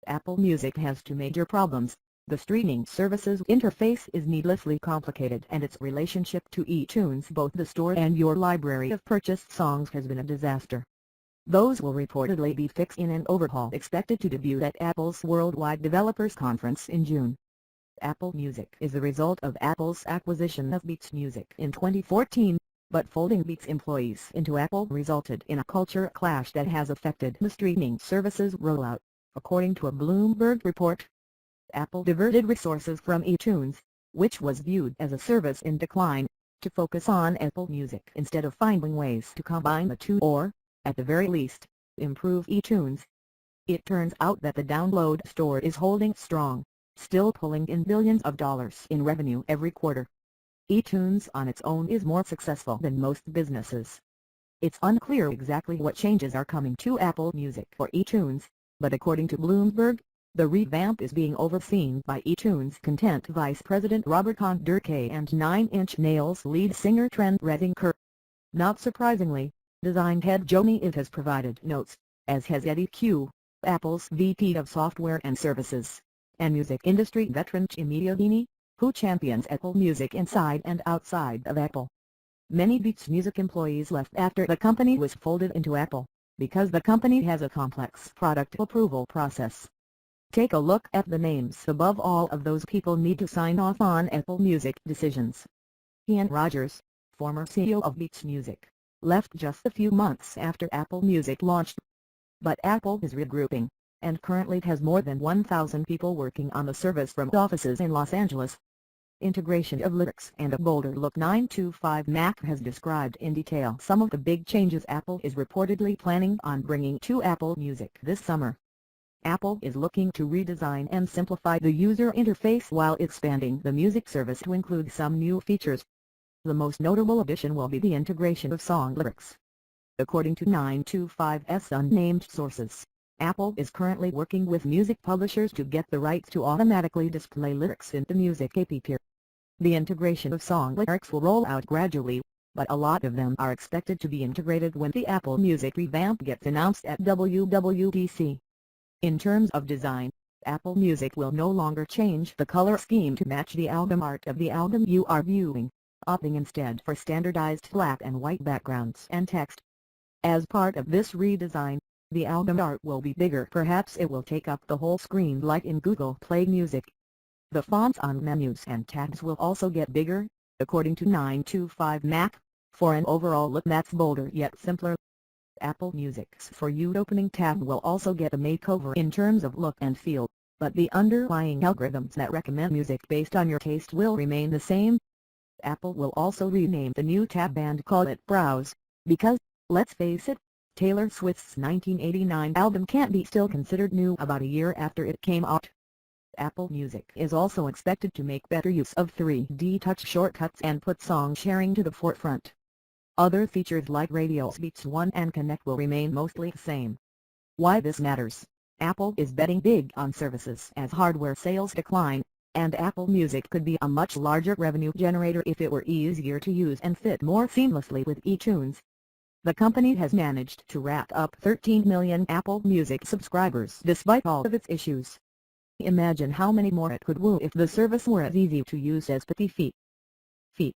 Apple Music has two major problems. The streaming service's interface is needlessly complicated and its relationship to eTunes, both the store and your library of purchased songs, has been a disaster. Those will reportedly be fixed in an overhaul expected to debut at Apple's Worldwide Developers Conference in June. Apple Music is the result of Apple's acquisition of Beats Music in 2014, but folding Beats employees into Apple resulted in a culture clash that has affected the streaming service's rollout, according to a Bloomberg report. Apple diverted resources from eTunes, which was viewed as a service in decline, to focus on Apple Music instead of finding ways to combine the two or, at the very least, improve eTunes. It turns out that the download store is holding strong, still pulling in billions of dollars in revenue every quarter. eTunes on its own is more successful than most businesses. It's unclear exactly what changes are coming to Apple Music for eTunes, but according to Bloomberg, the revamp is being overseen by eTunes Content Vice President Robert Konderke and Nine Inch Nails lead singer Trent Reznor. Not surprisingly, design head Joni Ive has provided notes, as has Eddie Q, Apple's VP of Software and Services, and music industry veteran Jimmy Iovine, who champions Apple Music inside and outside of Apple. Many Beats Music employees left after the company was folded into Apple, because the company has a complex product approval process. Take a look at the names above. All of those people need to sign off on Apple Music decisions. Ian Rogers, former CEO of Beats Music, left just a few months after Apple Music launched. But Apple is regrouping, and currently has more than 1,000 people working on the service from offices in Los Angeles. Integration of lyrics and a bolder look. 9to5 Mac has described in detail some of the big changes Apple is reportedly planning on bringing to Apple Music this summer. Apple is looking to redesign and simplify the user interface while expanding the music service to include some new features. The most notable addition will be the integration of song lyrics. According to 9to5's unnamed sources, Apple is currently working with music publishers to get the rights to automatically display lyrics in the Music app. The integration of song lyrics will roll out gradually, but a lot of them are expected to be integrated when the Apple Music revamp gets announced at WWDC. In terms of design, Apple Music will no longer change the color scheme to match the album art of the album you are viewing, opting instead for standardized black and white backgrounds and text. As part of this redesign, the album art will be bigger. Perhaps it will take up the whole screen like in Google Play Music. The fonts on menus and tabs will also get bigger, according to 9to5 Mac, for an overall look that's bolder yet simpler. Apple Music's For You opening tab will also get a makeover in terms of look and feel, but the underlying algorithms that recommend music based on your taste will remain the same. Apple will also rename the new tab and call it Browse, because, let's face it, Taylor Swift's 1989 album can't be still considered new about a year after it came out. Apple Music is also expected to make better use of 3D touch shortcuts and put song sharing to the forefront. Other features like Radio's Beats One and Connect will remain mostly the same. Why this matters: Apple is betting big on services as hardware sales decline, and Apple Music could be a much larger revenue generator if it were easier to use and fit more seamlessly with eTunes. The company has managed to rack up 13 million Apple Music subscribers despite all of its issues. Imagine how many more it could woo if the service were as easy to use as Petite Feet.